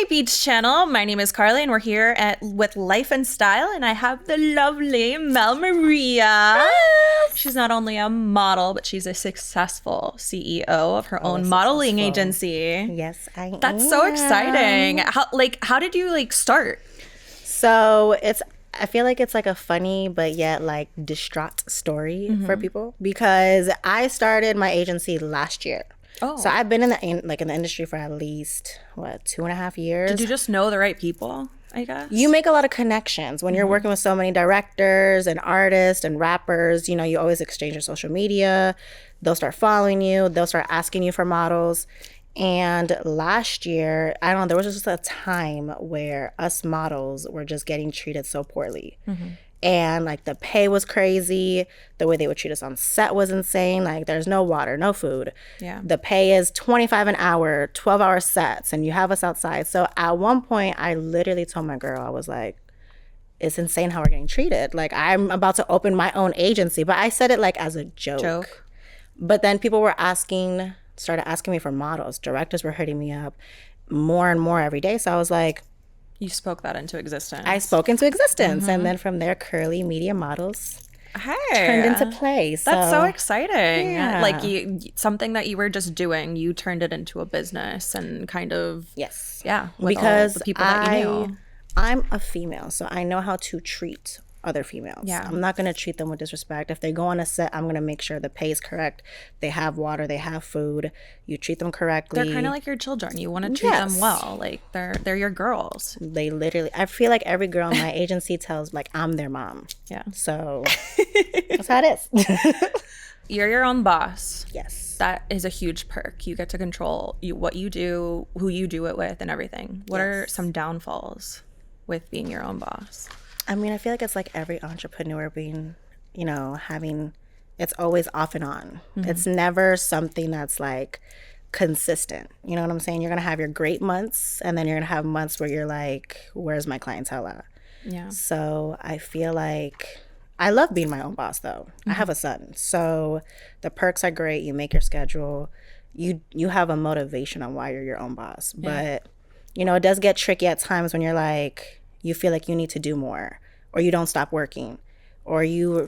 my beach channel. My name is Carly and we're here with Life and Style, and I have the lovely Mel Maria. She's not only a model, but she's a successful CEO of her own modeling agency. Yes, I am. That's so exciting. How did you start? So I feel like it's like a funny but yet like distraught story for people, because I started my agency last year. Oh. So I've been in the industry for at least 2.5 years. Did you just know the right people, I guess? You make a lot of connections when you're working with so many directors and artists and rappers. You know, you always exchange your social media. They'll start following you. They'll start asking you for models. And last year, I don't know, there was just a time where us models were just getting treated so poorly. And like the pay was crazy. The way they would treat us on set was insane. Like there's no water, no food. Yeah. The pay is $25 an hour, 12-hour sets, and you have us outside. So at one point, I literally told my girl, I was like, it's insane how we're getting treated. Like I'm about to open my own agency, but I said it like as a joke. But then people were started asking me for models. Directors were hitting me up more and more every day. So I was like, you spoke that into existence. I spoke into existence. And then from there, Curly Media Models turned into play. So, that's so exciting. Yeah. Like something that you were just doing, you turned it into a business and kind of, yes. Yeah. Because all the people that you knew. I'm a female, so I know how to treat other females. Yeah. I'm not going to treat them with disrespect. If they go on a set, I'm going to make sure the pay is correct. They have water, they have food. You treat them correctly. They're kind of like your children. You want to treat them well. Like they're your girls. They literally, I feel like every girl in my agency tells like I'm their mom. Yeah. So that's how it is. You're your own boss. Yes. That is a huge perk. You get to control what you do, who you do it with, and everything. What are some downfalls with being your own boss? I mean, I feel like it's like every entrepreneur being, it's always off and on. It's never something that's like consistent. You know what I'm saying? You're going to have your great months, and then you're going to have months where you're like, where's my clientele at? Yeah. So I feel like I love being my own boss, though. I have a son. So the perks are great. You make your schedule. You have a motivation on why you're your own boss. Yeah. But, it does get tricky at times when you're like, you feel like you need to do more, or you don't stop working, or you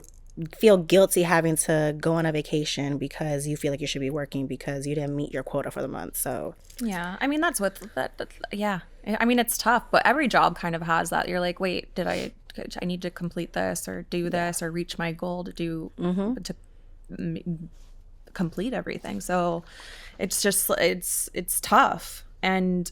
feel guilty having to go on a vacation because you feel like you should be working because you didn't meet your quota for the month. So yeah, I mean that's yeah. I mean it's tough, but every job kind of has that. You're like, wait, I need to complete this or do this or reach my goal to complete everything. So it's just it's tough, and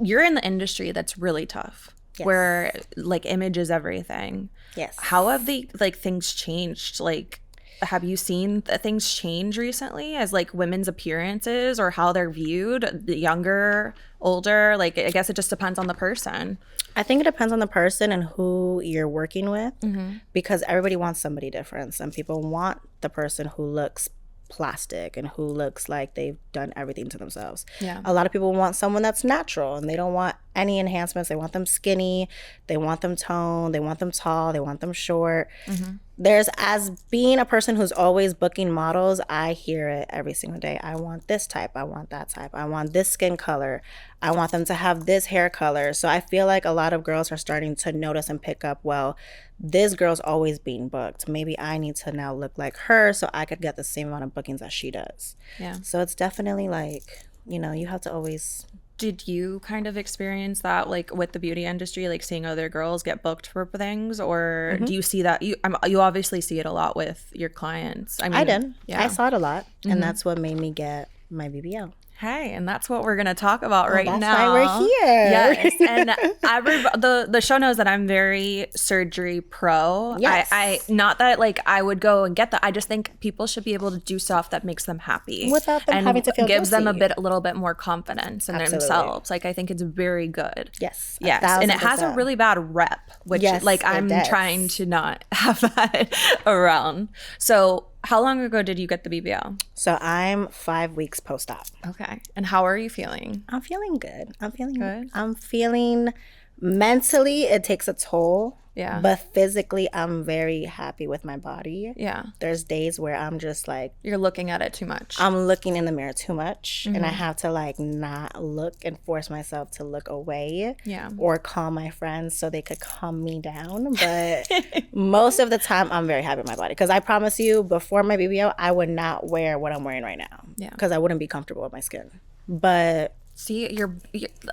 you're in the industry that's really tough. Yes. Where like image is everything. Yes. How have things changed? Like, have you seen things change recently as like women's appearances or how they're viewed, the younger, older? Like, I guess it just depends on the person. I think it depends on the person and who you're working with, because everybody wants somebody different. Some people want the person who looks plastic and who looks like they've done everything to themselves. Yeah. A lot of people want someone that's natural and they don't want any enhancements. They want them skinny, they want them toned, they want them tall, they want them short. There's, as being a person who's always booking models, I hear it every single day. I want this type, I want that type, I want this skin color, I want them to have this hair color. So I feel like a lot of girls are starting to notice and pick up, well, this girl's always being booked. Maybe I need to now look like her so I could get the same amount of bookings that she does. Yeah. So it's definitely like, you have to always... Did you kind of experience that like with the beauty industry, like seeing other girls get booked for things, or do you see that? You obviously see it a lot with your clients. I mean, I did. Yeah. I saw it a lot, and that's what made me get my BBL. Hey, and that's what we're going to talk about right now. That's why we're here. Yes, and the show knows that I'm very surgery pro. Yes. I not that like I would go and get that. I just think people should be able to do stuff that makes them happy. Without them having to feel gives guilty. them a little bit more confidence in themselves. Like I think it's very good. Yes. Yes, and it has a really bad rep, which like I'm trying to not have that around. So how long ago did you get the BBL? So I'm 5 weeks post-op. Okay. And how are you feeling? I'm feeling good. I'm feeling mentally, it takes a toll Yeah. But physically, I'm very happy with my body. Yeah. There's days where I'm just like, you're looking at it too much. I'm looking in the mirror too much, and I have to like not look and force myself to look away. Yeah. Or call my friends so they could calm me down. But most of the time, I'm very happy with my body, because I promise you, before my BBL, I would not wear what I'm wearing right now. Yeah. Because I wouldn't be comfortable with my skin. But see,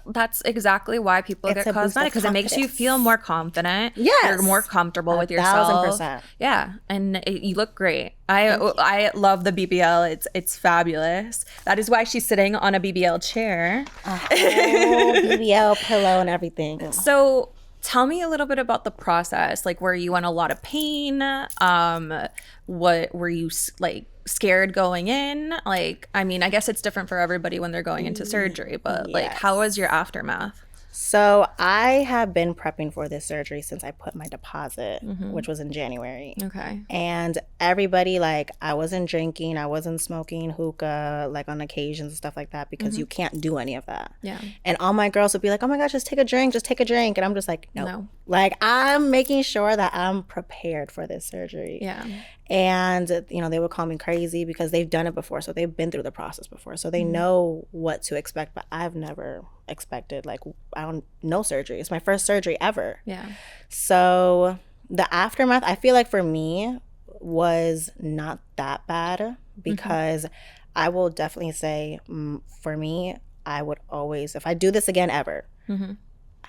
that's exactly why people It's get a boost of cosmetic, because it makes you confidence. feel more confident. Yes. You're more comfortable with yourself. 1,000%. Yeah, and you look great. I love the BBL. It's fabulous. That is why she's sitting on a BBL chair. a whole BBL pillow and everything. So tell me a little bit about the process. Like, were you in a lot of pain? What were you like scared going in? Like, I mean, I guess it's different for everybody when they're going into surgery, but like, how was your aftermath? So I have been prepping for this surgery since I put my deposit, which was in January. Okay. And everybody, like, I wasn't drinking, I wasn't smoking hookah, like on occasions and stuff like that, because you can't do any of that. Yeah. And all my girls would be like, oh my gosh, just take a drink, just take a drink. And I'm just like, no. Like, I'm making sure that I'm prepared for this surgery. Yeah. And, you know, they would call me crazy because they've done it before. So they've been through the process before. So they know what to expect. But I've never expected, like, no surgery. It's my first surgery ever. Yeah. So the aftermath, I feel like for me, was not that bad, because I will definitely say, for me, I would always, if I do this again ever,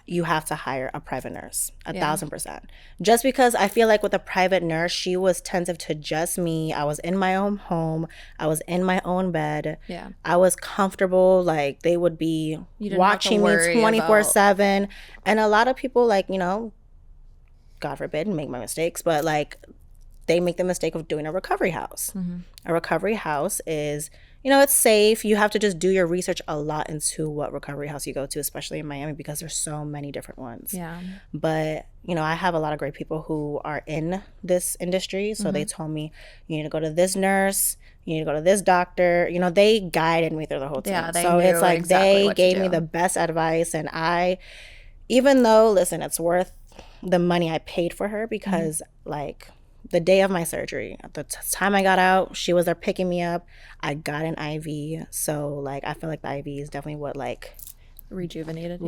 you have to hire a private nurse, 1,000%. Just because I feel like with a private nurse, she was attentive to just me. I was in my own home. I was in my own bed. Yeah. I was comfortable. Like, they would be watching me 24/7. And a lot of people, like, you know, God forbid, make my mistakes, but like, they make the mistake of doing a recovery house. A recovery house is, you know, it's safe. You have to just do your research a lot into what recovery house you go to, especially in Miami, because there's so many different ones. Yeah. But, you know, I have a lot of great people who are in this industry. So they told me, you need to go to this nurse, you need to go to this doctor. You know, they guided me through the whole thing. Yeah, they so knew it's like exactly they gave me the best advice. And I, even though, listen, it's worth the money I paid for her, because like, the day of my surgery, at the time I got out, she was there picking me up. I got an IV. So, like, I feel like the IV is definitely what, like, rejuvenated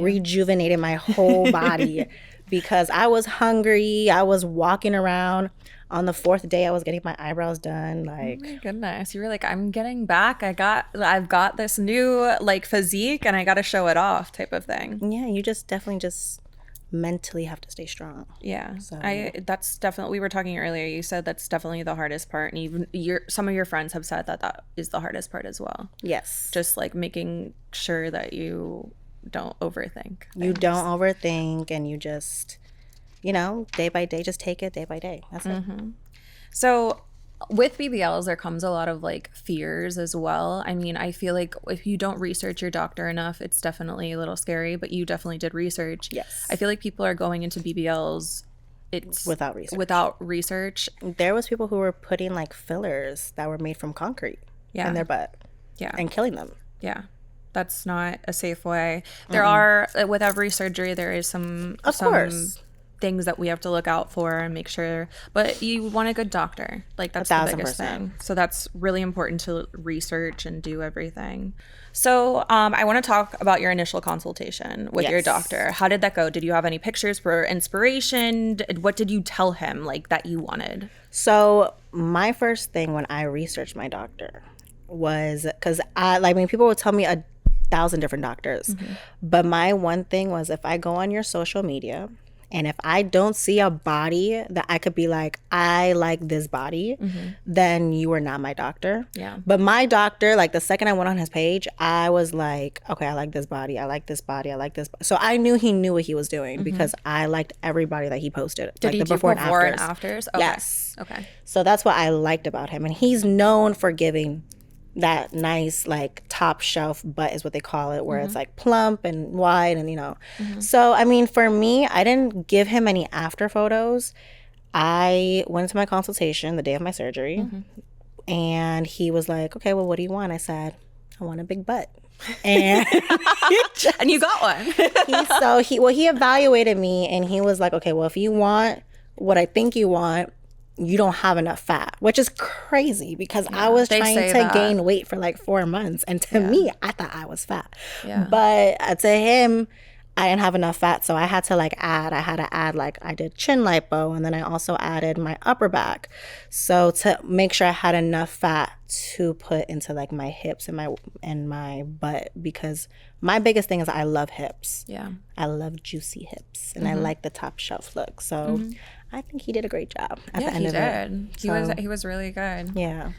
my whole body, because I was hungry. I was walking around. On the 4th day, I was getting my eyebrows done. Like, oh my goodness, you were like, I'm getting back. I've got this new like physique, and I got to show it off, type of thing. Yeah, you just definitely just mentally have to stay strong. Yeah. So that's definitely, we were talking earlier, you said that's definitely the hardest part, and even some of your friends have said that is the hardest part as well. Yes. Just like making sure that you don't overthink. You don't overthink, and you just, you know, day by day, just take it day by day. That's it. So with BBLs, there comes a lot of like fears as well. I mean, I feel like if you don't research your doctor enough, it's definitely a little scary, but you definitely did research. Yes. I feel like people are going into BBLs without research. research. There was people who were putting like fillers that were made from concrete in their butt. Yeah. And killing them. Yeah. That's not a safe way. There are, with every surgery, there is some things that we have to look out for and make sure, but you want a good doctor. Like, that's the biggest thing. So that's really important to research and do everything. So I want to talk about your initial consultation with your doctor. How did that go? Did you have any pictures for inspiration? What did you tell him like that you wanted? So my first thing when I researched my doctor was, because people would tell me 1,000 different doctors, but my one thing was, if I go on your social media and if I don't see a body that I could be like, I like this body, then you are not my doctor. Yeah. But my doctor, like, the second I went on his page, I was like, okay, I like this body. I like this body. I like this. So I knew he knew what he was doing, because I liked everybody that he posted. Did he the do before and afters? Okay. Yes. Okay. So that's what I liked about him. And he's known for giving that nice, like, top shelf butt is what they call it, where it's like plump and wide, and, you know. So I mean, for me, I didn't give him any after photos. I went to my consultation the day of my surgery, and he was like, okay, well, what do you want? I said, I want a big butt. And And you got one. he evaluated me and he was like, okay, well, if you want what I think you want, you don't have enough fat, which is crazy because I was trying to gain weight for like 4 months. And to me, I thought I was fat. Yeah. But to him, I didn't have enough fat. So I had to add, like I did chin lipo. And then I also added my upper back. So to make sure I had enough fat to put into like my hips and my butt, because my biggest thing is I love hips. Yeah. I love juicy hips and I like the top shelf look. So I think he did a great job at the end of it. He was really good. Yeah.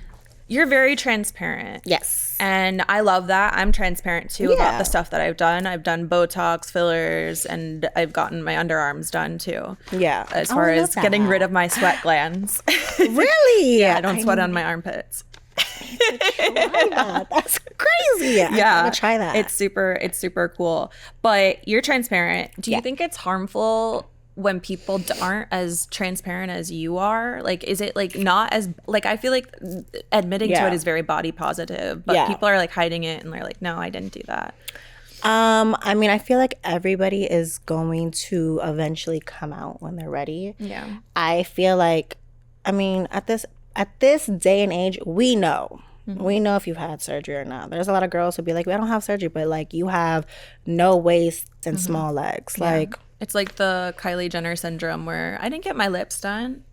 You're very transparent. Yes. And I love that. I'm transparent too about the stuff that I've done. I've done Botox, fillers, and I've gotten my underarms done too. Yeah. As far as getting rid of my sweat glands. Really? Yeah, I don't sweat on my armpits. Try that. That's crazy. Yeah. I'm gonna try that. It's super cool. But you're transparent. Do you think it's harmful when people aren't as transparent as you are? Like, is it like not as, like, I feel like admitting to it is very body positive, but people are like hiding it and they're like, no, I didn't do that. I mean, I feel like everybody is going to eventually come out when they're ready. Yeah. I feel like, I mean, at this day and age, we know. We know if you've had surgery or not. There's a lot of girls who be like, I don't have surgery, but like you have no waist and small legs. Yeah. Like, it's like the Kylie Jenner syndrome where I didn't get my lips done.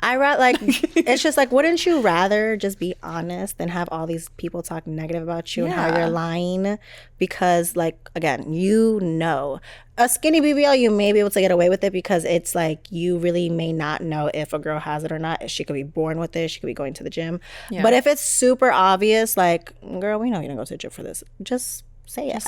It's just like, wouldn't you rather just be honest than have all these people talk negative about you and how you're lying? Because like, again, you know, a skinny BBL, you may be able to get away with it because it's like, you really may not know if a girl has it or not. She could be born with it. She could be going to the gym. Yeah. But if it's super obvious, like, girl, we know you didn't go to the gym for this. Just say it.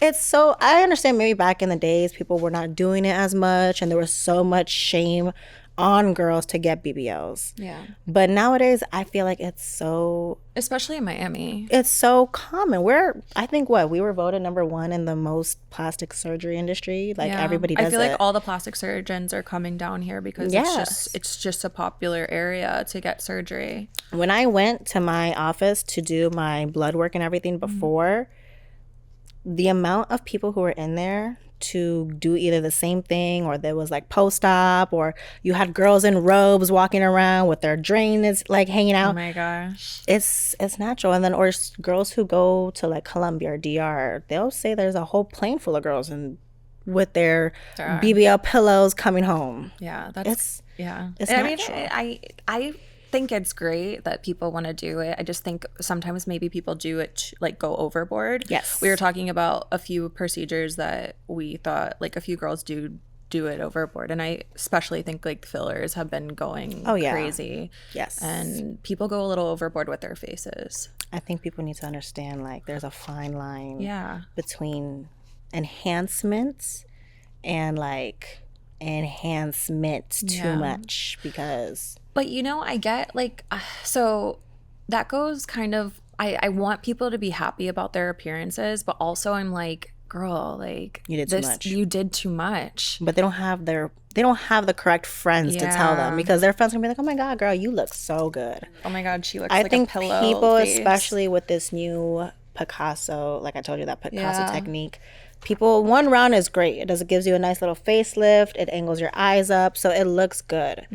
It's so, I understand maybe back in the days, people were not doing it as much and there was so much shame on girls to get BBLs. Yeah. But nowadays, I feel like it's so... Especially in Miami. It's so common. I think we were voted #1 in the most plastic surgery industry. Like everybody does it. I feel like all the plastic surgeons are coming down here because it's just a popular area to get surgery. When I went to my office to do my blood work and everything before, the amount of people who were in there to do either the same thing, or there was like post-op, or you had girls in robes walking around with their drains like hanging out. Oh my gosh. It's natural. And then or girls who go to like Colombia or DR, they'll say there's a whole plane full of girls and with their BBL pillows coming home. Yeah, it's natural. I mean, I think it's great that people want to do it. I just think sometimes maybe people do it like go overboard. Yes. We were talking about a few procedures that we thought like a few girls do it overboard, and I especially think like fillers have been going crazy. Yes. And people go a little overboard with their faces. I think people need to understand like there's a fine line between enhancements and like enhancement too much, because but you know, I get like so that goes kind of I want people to be happy about their appearances, but also I'm like, girl, like you did too much. You did too much. But they don't have the correct friends to tell them, because their friends are gonna be like, oh my god, girl, you look so good. Oh my god, she looks like a pillow. I think people, face. especially with this new Picasso, like I told you, that Picasso technique, people, one round is great. It gives you a nice little facelift. It angles your eyes up, so it looks good.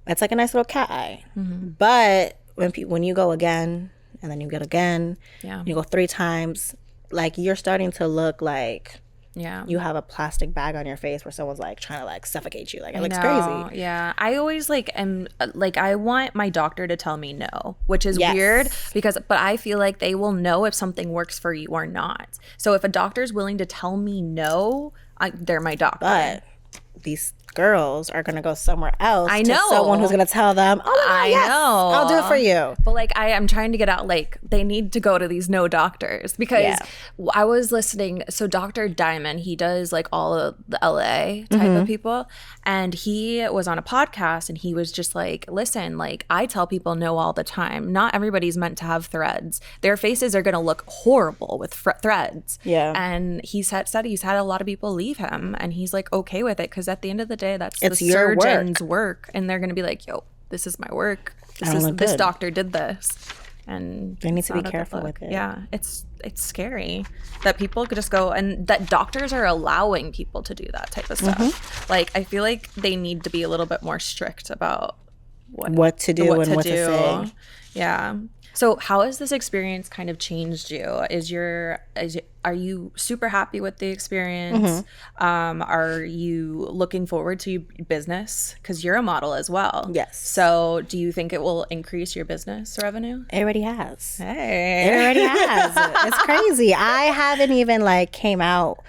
It's like a nice little cat eye. But when you go again, and then you get again, you go 3 times, like you're starting to look like you have a plastic bag on your face where someone's like trying to like suffocate you. Like it looks crazy. Yeah, I always like am like I want my doctor to tell me no, which is weird but I feel like they will know if something works for you or not. So if a doctor's willing to tell me no, they're my doctor. But these girls are gonna go somewhere else. I know. To someone who's gonna tell them, oh my god, yes, I'll do it for you. But like I'm trying to get out, like they need to go to these no doctors, because I was listening. So Dr. Diamond, he does like all of the LA type of people, and he was on a podcast and he was just like, listen, like I tell people no all the time. Not everybody's meant to have threads. Their faces are gonna look horrible with threads. Yeah. And he said he's had a lot of people leave him, and he's like okay with it, because at the end of the day, that's it's the surgeon's work, and they're gonna be like, yo, this is my work. This doctor did this, and They need it's to be not a good careful look. with it. Yeah, it's scary that people could just go, and that doctors are allowing people to do that type of stuff. Like, I feel like they need to be a little bit more strict about What to do and what to say. Yeah. So how has this experience kind of changed you? Are you super happy with the experience? Are you looking forward to your business? Because you're a model as well. Yes. So do you think it will increase your business revenue? It already has. Hey. It already has. It's crazy. I haven't even like came out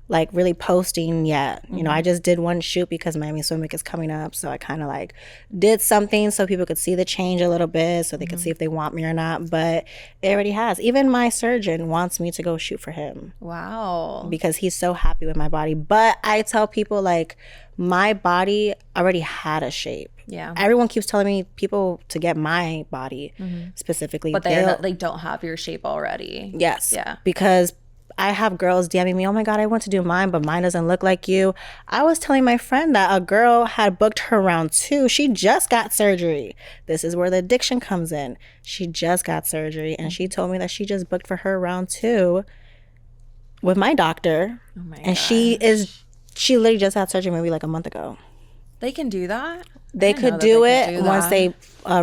like really posting yet. You know, I just did one shoot because Miami Swim Week is coming up. So I kind of like did something so people could see the change a little bit, so they could see if they want me or not. But it already has. Even my surgeon wants me to go shoot for him. Wow. Because he's so happy with my body. But I tell people like my body already had a shape. Yeah. Everyone keeps telling me people to get my body specifically. But they don't have your shape already. Yes. Yeah. Because I have girls DMing me, oh my God, I want to do mine, but mine doesn't look like you. I was telling my friend that a girl had booked her round 2. She just got surgery. This is where the addiction comes in. She just got surgery, and she told me that she just booked for her round 2 with my doctor. Oh my and gosh. she literally just had surgery maybe like a month ago. They can do that? They could do it once they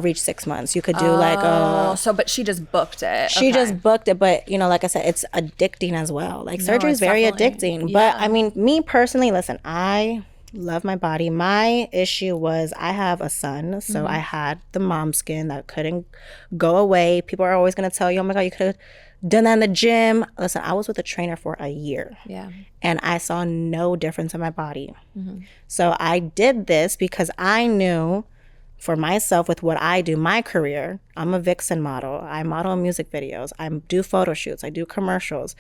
reach 6 months. You could do but she just booked it. She just booked it, but you know, like I said, it's addicting as well. Like surgery is very addicting. Yeah. But I mean, me personally, listen, I love my body. My issue was I have a son, so I had the mom skin that couldn't go away. People are always gonna tell you, oh my God, you could have done that in the gym. Listen, I was with a trainer for a year. Yeah. And I saw no difference in my body. So I did this because I knew for myself with what I do, my career, I'm a vixen model. I model music videos. I do photo shoots. I do commercials.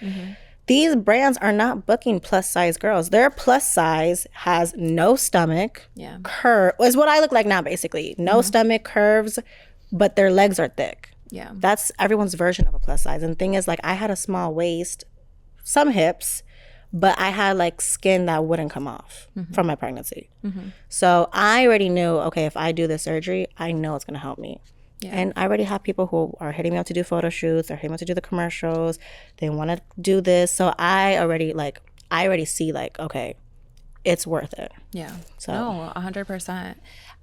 These brands are not booking plus size girls. Their plus size has no stomach, curve, is what I look like now basically. No stomach, curves, but their legs are thick. Yeah. That's everyone's version of a plus size. And the thing is, like, I had a small waist, some hips, but I had like skin that wouldn't come off from my pregnancy. So I already knew, okay, if I do this surgery, I know it's going to help me. Yeah. And I already have people who are hitting me up to do photo shoots or hitting me up to do the commercials. They want to do this. So I already see like, okay, it's worth it. Yeah. So. No, 100%.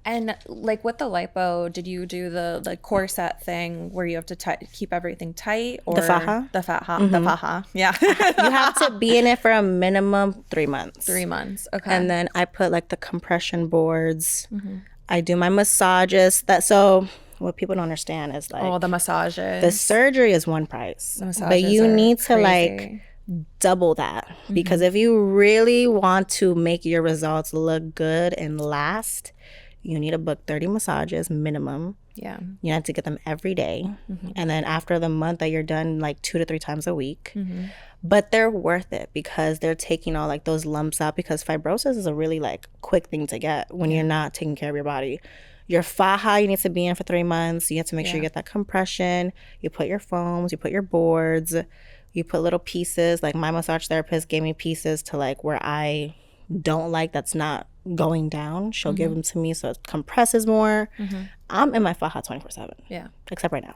And like with the lipo, did you do the corset thing where you have to keep everything tight, or the faja? The faja. Yeah. You have to be in it for a minimum 3 months. 3 months. Okay. And then I put like the compression boards. I do my massages. So what people don't understand is like, the massages. The surgery is one price, massages but you need to crazy. like double that, because if you really want to make your results look good and last, you need to book 30 massages minimum. Yeah. You have to get them every day. And then after the month that you're done, like 2 to 3 times a week. But they're worth it because they're taking all like those lumps out, because fibrosis is a really like quick thing to get when you're not taking care of your body. Your faja, you need to be in for 3 months. You have to make sure you get that compression. You put your foams, you put your boards, you put little pieces. Like my massage therapist gave me pieces to like where I don't like that's not going down. She'll give them to me so it compresses more. I'm in my faja 24/7. Yeah. Except right now.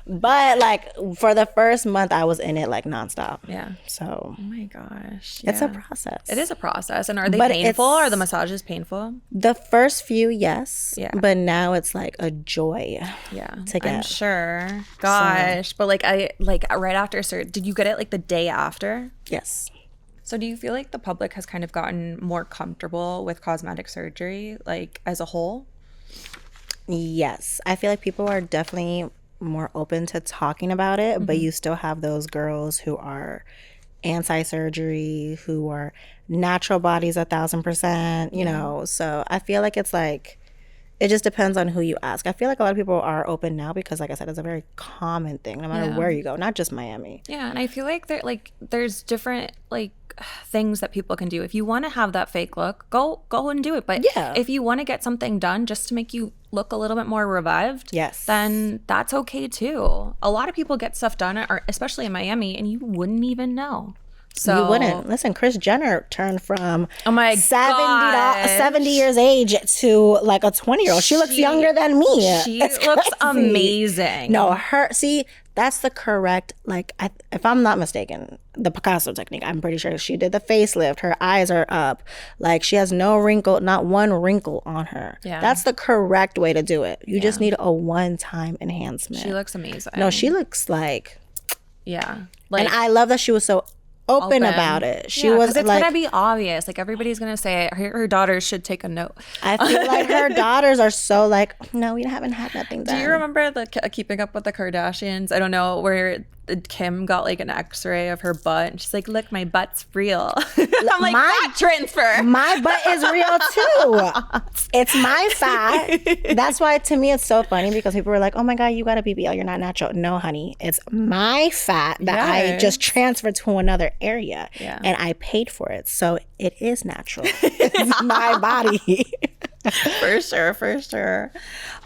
But like for the first month I was in it like nonstop. Yeah. So oh my gosh. It's a process. It is a process. And are they painful? Are the massages painful? The first few, yes. Yeah. But now it's like a joy. Yeah. To get. I'm sure. Gosh. But like right after did you get it like the day after? Yes. So do you feel like the public has kind of gotten more comfortable with cosmetic surgery, like as a whole? Yes. I feel like people are definitely more open to talking about it, but you still have those girls who are anti-surgery, who are natural bodies 1,000%, you know. So I feel like it's like, it just depends on who you ask. I feel like a lot of people are open now because, like I said, it's a very common thing no matter where you go, not just Miami. Yeah, and I feel like there's different like things that people can do. If you want to have that fake look, go and do it. But if you want to get something done just to make you look a little bit more revived, then that's okay too. A lot of people get stuff done, especially in Miami, and you wouldn't even know. So you wouldn't. Listen, Kris Jenner turned from oh my 70 years age to like a 20-year-old. She looks younger than me. She looks amazing. No, that's the correct, like, if I'm not mistaken, the Picasso technique. I'm pretty sure she did the facelift. Her eyes are up. Like, she has no wrinkle, not one wrinkle on her. Yeah. That's the correct way to do it. You just need a one-time enhancement. She looks amazing. No, she looks like... Yeah. And I love that she was so open about it. She was because it's like, gonna be obvious. Like, everybody's gonna say it. Her daughters should take a note. I feel like her daughters are so like, no, we haven't had nothing done. Do you remember the Keeping Up with the Kardashians? I don't know, where Kim got like an X-ray of her butt, and she's like, "Look, my butt's real." I'm like, fat transfer. My butt is real too. It's my fat. That's why, to me, it's so funny, because people were like, "Oh my God, you got a BBL. You're not natural." No, honey, it's my fat that I just transferred to another area, and I paid for it, so it is natural. It's my body. For sure.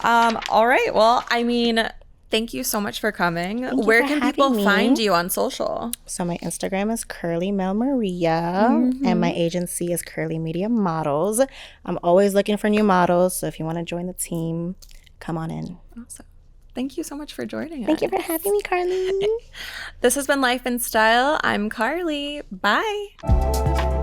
All right. Well, I mean, thank you so much for coming. Where can people find you on social? So my Instagram is Curly Mel Maria, and my agency is Curly Media Models. I'm always looking for new models, so if you want to join the team, come on in. Awesome. Thank you so much for joining us. Thank you for having me, Carly. This has been Life in Style. I'm Carly. Bye.